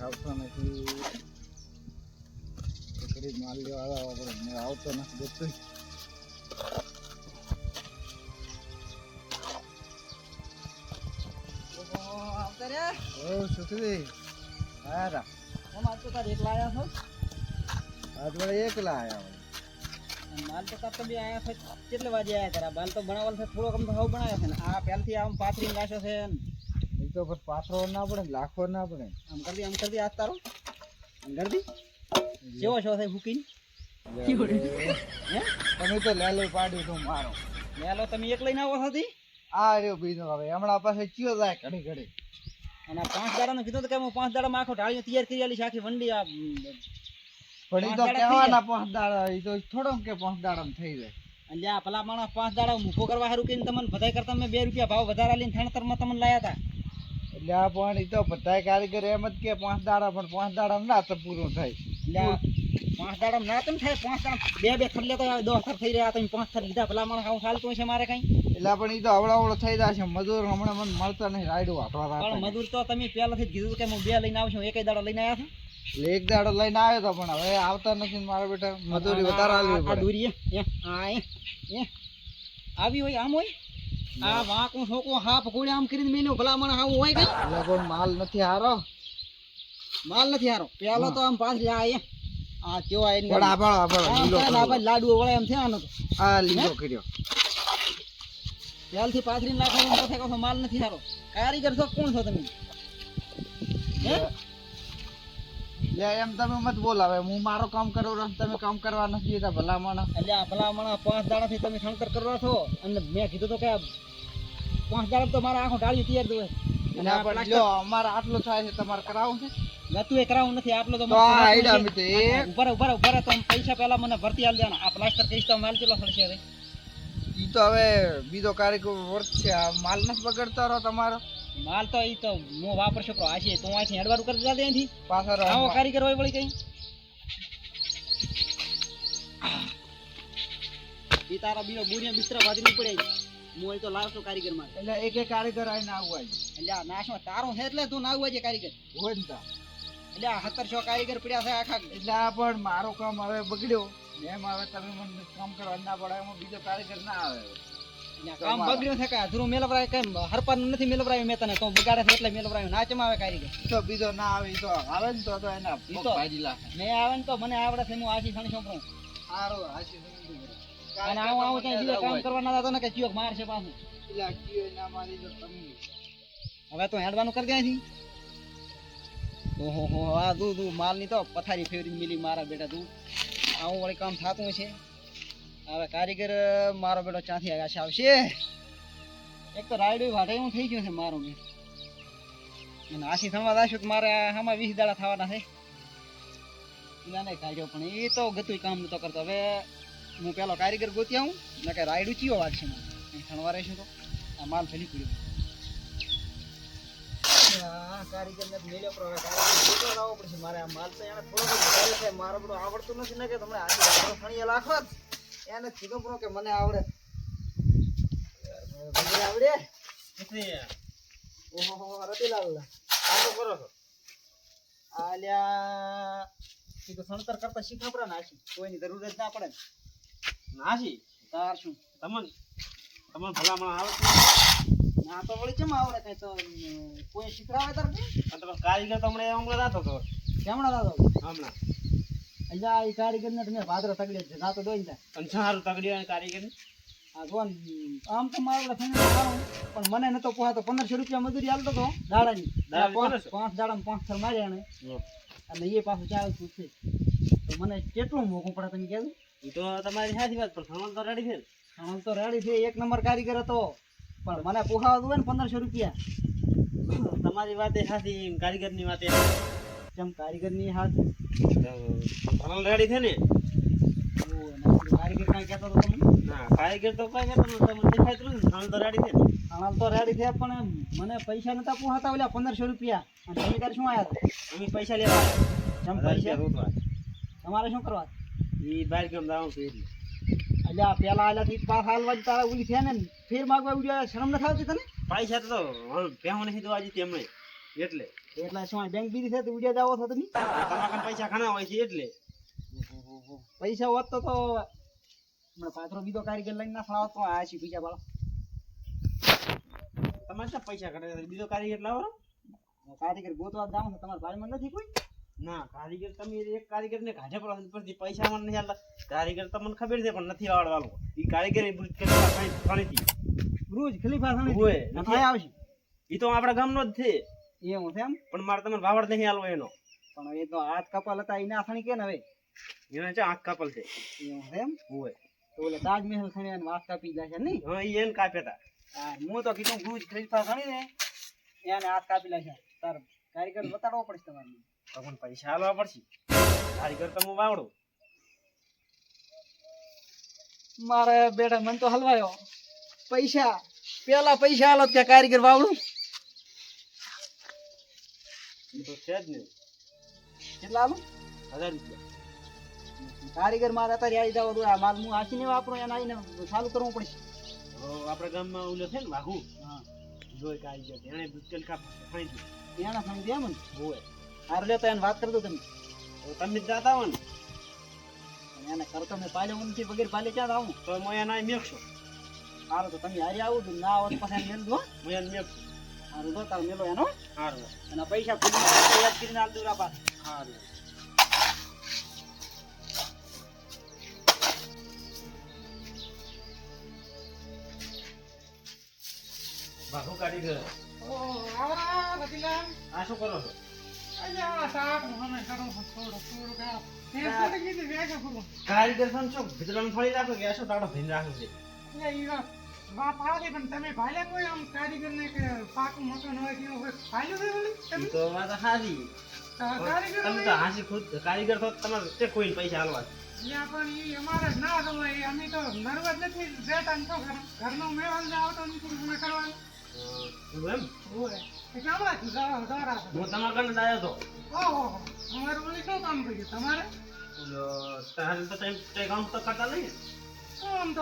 આવતો નથી. કરી માલ લેવા આવવા પડે. મેં આવતો નથી બધું. આવતા રે ઓ સુખી હારા માલ તો તાર એકલા આયા છો આજ વડે એકલા આયા અને માલ તો તાર તમે આયા છો કેટલે વાગે આયા કરા માલ તો બનાવવાનો છે થોડો કમ તો હાવ બનાવ્યો છે ને આ પહેલથી આમ પાથરી નાખ્યો છે ને એ તો પછી પાથરો ના પડે લાખો ના પડે. આમ કરી દે આજ તારો આમ કરી દી કેવો છો થાય ફૂકીને હે તમે તો લેલો પાડ્યું તું મારો મેલો તમે એક લઈને આવો છો તી આ રહ્યો બીજો હવે હમણાં પાસે ચિયો જાય ઘડી ઘડી. અને આ 5 દાડાનું કીધું તો કે હું 5 દાડામાં આખો ઢાળીઓ તૈયાર કરી આલી છે આખી વંડી આ પણ એ તો કહેવાના 5 દાડા એ તો થોડો કે 5 દાડામાં થઈ જાય. અને આ ભલા માણસ 5 દાડા મૂકો કરવા હારું કહીને તમને બધાય કરતા મેં 2 રૂપિયા ભાવ વધારા લઈને થાણતરમાં તમને લાયા હતા. એટલે આ પણ એ તો બધા કારીગર એમ જ કે 5 દાડા પણ 5 દાડામાં ના તો પૂરું થાય. એટલે 5 દાડામાં ના તેમ થાય 5 દાડા બે થર લેતા 10 થર થઈ રહ્યા તમે 5 થર લીધા ભલા માણસ આવું ચાલતું છે મારે કઈ એટલે પણ એ તો અવળો થઈ જાય છે. મજૂર હમણાં મને મળતા નહીં રાયડું વાટવા પણ મજૂર તો તમે પહેલાથી જ કીધું કે હું 2 લઈને આવશું એક દાડો લઈને આવ્યા છો એટલે એક દાડો લઈને આવ્યો તો પણ હવે આવતા નથી ને મારા બેટા મજૂરી વધારે આલવી આ પડે. દૂરી આવી હોય આમ હોય આ વાંકું છોકું હાફ ગોળે આમ કરીને મેલ્યો ભલા મને આવું હોય કઈ એટલે કોઈ માલ નથી હારો. માલ નથી હારો પેલો તો આમ પાછળ આ કેવો લાડુ વળે એમ છે આનો તો આ લીધો કર્યો પહેલથી પાથરીને નાખવાનું પછી કહો માલ નથી હારો કારીગર છો કોણ છો તમે હે લે એમ તમે મત બોલાવે. હું મારો કામ કરું રસ તમે કામ કરવા નથી દેતા ભલા માણસ. એટલે આ ભલા માણસ 5 દાડાથી તમે શંકર કરવા છો અને મેં કીધું તો કે 5 દાડા તો મારા આખો ઢાળી તૈયાર દો અને આ પણ જો અમારે આટલું થાય છે તમારે કરાવવું છે નતું એ કરાવું નથી આટલો તો તો આ આઈડા મી તો એક ઉભા તો પૈસા પહેલા મને ભરતી આલ દેવાના આ પ્લાસ્ટર કહીશ તો માલ કેટલો ખર્ચે હવે ઈ તો હવે બીજો કારીગર વર્ક છે. આ માલ નથી બગડતો રહો તમારો માલ તો ઈ તો હું વાપરશો પ્રો આ છે તો અહીંથી હેડવારું કરી દેતા અહીંથી પાછળ આવો કારીગર હોય વળી કઈ ઈ તારા બીજો બુરિયા બિસ્તરા બાંધીને પડે હું તો લાવશો કારીગર માં એટલે એક એક કારીગર આવીને આવવા એટલે આ નાશો તારો છે એટલે તું ના આવવા છે કારીગર હોય ને તા. એટલે આ 1700 કારીગર પડ્યા છે આખા એટલે આ પણ મારો કામ હવે બગડ્યો એમ હવે તમે મને કામ કરવા ના પડે એમાં બીજો કારીગર ના આવે. કામ બગડ્યું છે કે અધૂરું મેલવરાય કેમ હરપાનું નથી મેલવરાયું મેં તને તો બગાડે છે એટલે મેલવરાયું ના ચમ આવે કારીગર તો બીજો ના આવે ઈ તો આવે ને તો એના ઈ તો ભાજી લાગે. મેં આવે ને તો મને આવડે છે હું આજી સણી છોકરો સારો હાચી સમજી ગયો. અને આવું કઈ જીવે કામ કરવા ના જતો ને કે ચિયોક માર છે પાછું એટલે આ કીએ ના મારી તો તમે હવે તો હેડવાનું કરી દે છે ઓહો હો આ તું માલ ની તો પથારી ફેરવી મિલી મારા બેટા તું આવું વળી કામ થાતું છે. હવે કારીગર મારો બેટો ચાથી આવશે એક તો રાયડું વાટે હું થઈ ગયું છે મારું મેં અને આશી થવા દાશું તો મારે આમાં 20 દાડા થવાના છે એલા નહીં કાઢ્યો પણ એ તો ગતું કામ નતો કરતો. હવે હું પેલો કારીગર ગોતી આવું ને કે રાયડું ચિયો વાગશે મને ખણવા રહીશું તો આ માલ ફેલી પડ્યો કારીગર ને મેલ્યો પણ હવે કારીગર લાવવો પડશે મારે આ માલ તો એને થોડો વધારે છે મારો બધું આવડતું નથી ને કે તમને આજે ફણીએ લાખો એને કીધું પણ કે મને આવડે આવડે ઓહો રતિલાલ આ તો કરો છો આલ્યા ઈ તો સણતર કરતા શીખવા પડે ને આશી કોઈની જરૂર જ ના પડે નાશી તાર શું તમને ભલામણ આવડે ના તો વળી કેમ આવડે કઈ તો કોઈ શીખડાવે તાર તમે કારીગર તમને હમણાં રાતો તો કેમણા રાતો હમણાં અહીંયા એ કારીગર ને તમે ભાદરો તગડે છે રાતો દોઈ જાય અને સારું તગડ્યો કારીગર આ જોન આમ તો મારું પણ મને નતો પોહાતો 1500 રૂપિયા મજૂરી આલતો તો દાડાની 5 દાડામાં 5 થર માર્યા ને અને એ પાછું 40 પૂછે તો મને કેટલું મોંઘું પડે તમે કહેજો એ તો તમારી સાચી વાત પણ ખાણો તો રેડી છે ખાણો તો રેડી છે એક નંબર કારીગર હતો પણ મને પોહાવતું હોય ને 1500 રૂપિયા તમારી વાત એ સાચી કારીગરની વાત જેમ કારીગરની હાથ ખાણો રેડી છે ને કારીગર કાંઈ કહેતો તો તમને ના કારીગર તો કઈ કહેતો નતો તમને દેખાતું ને ખાણો તો રેડી છે ખાણો તો રેડી છે પણ મને પૈસા નતા પોહાતા ઓલા 1500 રૂપિયા અને તમે ત્યારે શું આયા અમે પૈસા લેવા જેમ પૈસા તમારે શું કરવા એ બહાર કેમ જાવ છું એટલે આ પેલા આલાથી પાસ હાલવા તારા ઉલી છે ને ફેર માગવા ઉડ્યા શરમ ન થાવતી તને પૈસા તો પહેવા નથી દવા જીતી એમણે એટલે એટલે શું બેંક બીજી છે તો ઉડ્યા જાવો છો તમે તમારા કાન પૈસા ઘણા હોય છે એટલે પૈસા હોત તો મને પાછો બીજો કારીગર લઈને ના ફાવત તો આ છે બીજા વાળો તમારે શું પૈસા ઘટે બીજો કારીગર લાવો કારીગર ગોતવા જાવ છો તમારા ભાઈમાં નથી કોઈ ના કારીગર તમે એક કારીગર ને કાઢે પડો પછી પૈસા મને નહીં આલતા કારીગર તમને ખબર છે પણ નથી આવડવાનું એ કારીગર એ બુર્જ ખલીફા બ્રુજ ખલીફા સામે હોય નથી આવશે એ તો આપણા ગામનો જ છે એવું છે એમ પણ મારે તમને વાવડ નહીં આલવો એનો પણ એ તો હાથ કપાલ હતા એના આથણી કે ને હવે એને છે આંખ કાપલ છે એવું છે એમ હોય તો ઓલે તાજમહેલ ખણી અને વાત કાપી જશે નહીં હા એ એને કાપ્યા હતા હા હું તો કીધું બ્રુજ ખલીફા ખણી ને એને હાથ કાપી લેશે તાર કારીગર બતાડવો પડશે તમારે તો પણ પૈસા આલવા પડશે કારીગર તો હું વાવડું મારે બેટા મન તો હલવાયો પૈસા પેલા પૈસા આલો કે કારીગર વાવડું એ તો છે જ નહીં કેટલા આલો 1000 રૂપિયા કારીગર મારે અત્યારે આવી જાવ આ માલ હું આખી વાપરો એને આવીને ચાલુ કરવું પડશે આપણા ગામમાં ઓલો છે ને વાઘુ હા જોઈ કારીગર એને બુસ્કેલ કાપ ખાઈ દીધું એના ખાઈ દે મને હોય હાર લેતો એને વાત કરી દો તમે તો તમે જ જાતા હો ને એને કરતો મેં પાલ્યો નથી વગેરે પાલે ક્યાં આવું તો હું એના મેકશો સારું તો તમે હારી આવું ના આવો તો પછી મેલ દો હું એને મેકશું સારું તો તાર મેલો એનો સારું અને પૈસા ભૂલી યાદ કરીને આલ દઉં રાપા સારું વાઘુ કારીગર આ શું કરો છો કારીગર પણ શું ભીતરામાં થોડી રાખો કે આ શું તાડો ભીન રાખો છે ઈ તો વાત સારી તમે તો હાસી ખુદ કારીગર તો તમારે તે કોઈ પૈસા આલવા છે. એવું એમ હું તમારા કને જ આવ્યો તો તારે તો તે કામ તો કરતા નહીં કેમ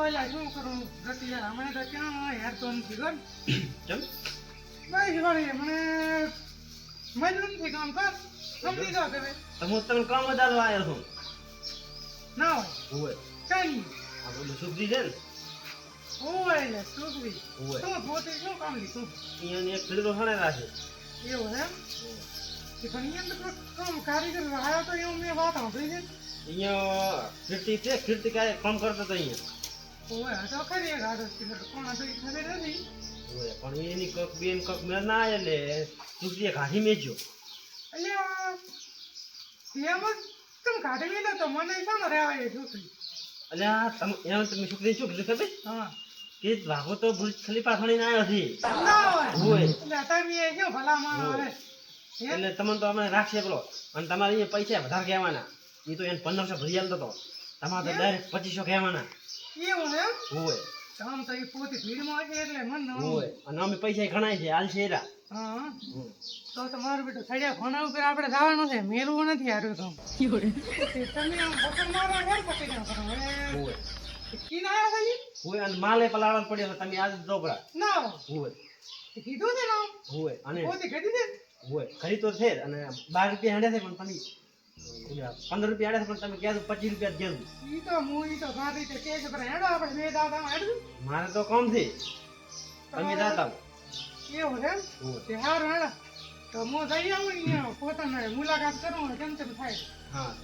તો હું તમને કામ જ આલવા આવ્યો છું હોય આ બધું સુખજી છે ને હોય અહીંયા એક ફીડો સણે રાખે અહીંયા કીર્તિ છે કીર્તિ કાંઈ કામ કરતો તો અહીંયા હોય પણ એની કક બેન કક મેં ના આવે એટલે સુખજીએ ઘાટી મેચ્યો એટલે આ એમ તમે સુખજી શું કીધું ખબર કે વાઘો તો બુર્જ ખલીફા ખણીને આવ્યો છે હોય એટલે તમને તો અમે રાખીએ પેલો અને તમારે અહીંયા પૈસા વધારે કહેવાના એ તો એને 1500 ભરી આલતો હતો તમારે તો ડાયરેક્ટ 2500 કહેવાના હોય હોય અને અમે પૈસા ઘણા છે હાલ છે એરા તમારું બેટું સડ્યા ભણા ઉપર આપણે જવાનું છે મેળવું નથી હારું તો તમે આમ બકર મારવા ઘર પકડી નાખો હોય કી ના આવ્યા હોય અને માલે પલાળવા પડ્યો છે તમે આજ જોગડા ના હોય કીધું છે ને હોય અને પોતે કીધું છે હોય ખરી તો છે જ અને 12 રૂપિયા હેડે છે પણ તમે 15 રૂપિયા હેડે છે પણ તમે કહો 25 રૂપિયા જ ગયું ઈ તો હું ઈ તો ગાડી તે કે છે પણ હેડો આપણે બે દાદા હેડું મારે તો કામ છે તમે જાતા એવું છે હોય તે હારું હેડો તો હું જઈ આવું અહીંયા પોતાને મુલાકાત કરું કેમ તેમ થાય હા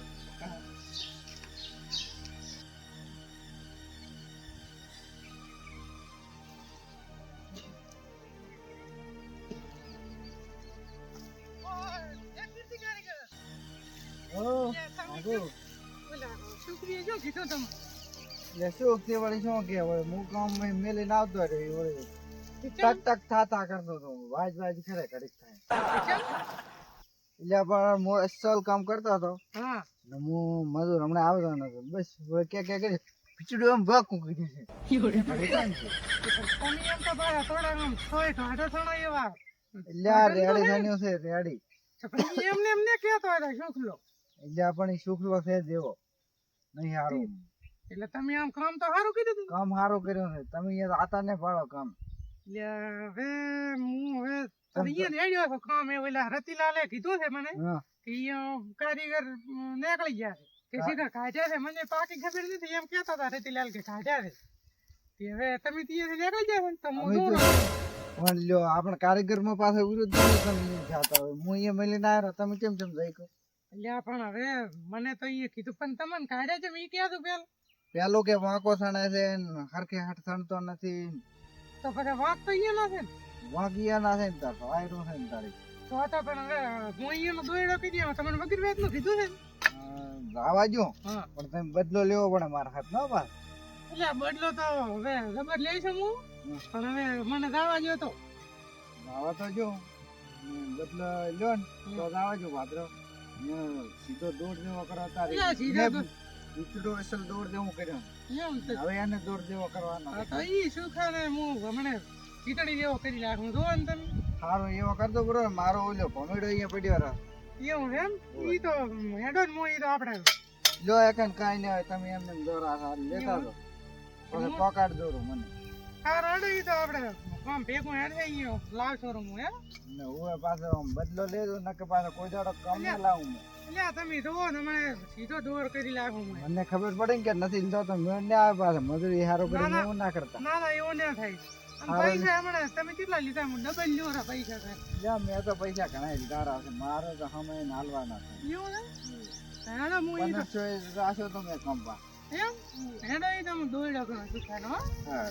છોકરીએ જો કીધું તમે શું કે વળી શું કે હવે હું કામ મેલીને આવતો રહ્યો વળી ટક ટક થાતા કરતો હતો વાજ વાજ કરે ઘડીક થાય એટલે પણ હું અસલ કામ કરતો હતો હા ને હું મજૂર હમણાં આવતો નતો બસ હવે કે કરી ખીચડું એમ ભાગું કીધું છે તમે એમ તો ભાઈ થોડા આમ થોય કાઢો થોડો એવા એટલે આ રેડી થયું છે રેડી એમને એમને કહેતો હતા છોકરો એટલે પણ શુક્ર છે જેવો નહીં સારું એટલે તમે આમ કામ તો સારું કીધું તું કામ સારું કર્યું છે તમે યાર આતા ને પાડો કામ એટલે હવે હું હવે અહીંયા રેડ્યો છું કામ એ ઓલા રતિલાલે કીધું છે મને હા કે કારીગર નીકળી ગયા છે કે સીધા કાઢ્યા છે મને પાકી ખબર નથી એમ કહેતા હતા રતિલાલ કે કાઢ્યા છે તે હવે તમે ત્યાંથી નીકળી ગયા છો ને તો હું અમે દોડું. પણ લ્યો આપણે કારીગરમાં પાસે વિરોધ નહીં તમે જાતા હોય હું અહીંયા મળીને આવ્યો તમે કેમ જઈ કહો અલ્યા પણ હવે મને તો એ કીધું પણ તમને કાઢ્યા છે મેં ક્યાં તું પેલું પેલો કે વાંકો સણે છે ને હરખે હટ સણતો નથી તો પછી વાંક તો અહીંયા છે ને વાંકિયા ના છે ને તાર વાયરો છે ને તારી તો તો પણ હવે હું અહીંયાનો દોયડો કરી દઉં તમને વગર વેતનું કીધું છે ને આવા જો હા પણ તમે બદલો લેવો પડે મારા હાથ નો બસ એટલે આ બદલો તો હવે જબર લઈશ હું પણ હવે મને દાવા જો તો આવા તો જો બદલો લ્યો ને તો આવા જો ભાદરો સીધો દોડ દેવો કરો તારે એટલે સીધા ઈચડો અસલ દોડ દેવો કર્યો એમ તો હવે એને દોડ દેવો કરવાનો આ તો ઈ સુખા ને હું હમણે ચીતડી જેવો કરી નાખું જોવો ને તમે સારો એવો કરતો બરોબર મારો ઓલો ભમેડો અહીંયા પડ્યો રહે એવું એમ ઈ તો હેડો ને ઈ તો આપણે જો એકન કાંઈ નહીં હોય તમે એમને દોરા સારું લેતા દો પછી પકાડ દોરો મને આ રડે ઈ તો આપણે આમ ભેગું હેડે ઈ લાવશો હું હે ને હું પાછો આમ બદલો લેજો નકે પાછો કોઈ દાડો કમ ન લાવું મેં. એટલે તમે જોવો ને મને સીધો દોર કરી નાખું હું મને ખબર પડે ને કે નથી લીધો તો મેળ ને આવે પાછો મજૂરી હારો કરીને એવું ના કરતા ના ના એવું ના થાય અને પૈસા હમણાં તમે કેટલા લીધા હું ડબલ લ્યો રા પૈસા થાય જા મેં તો પૈસા ઘણા લીધા છે મારે તો સમય હાલવાના છે એવું ને હેડો હું ઈ તો 1500 રાખ્યો તો મેં કંપા એમ હેડો ઈ તો હું દોડ્યો ઘણો સુખાનો હો હા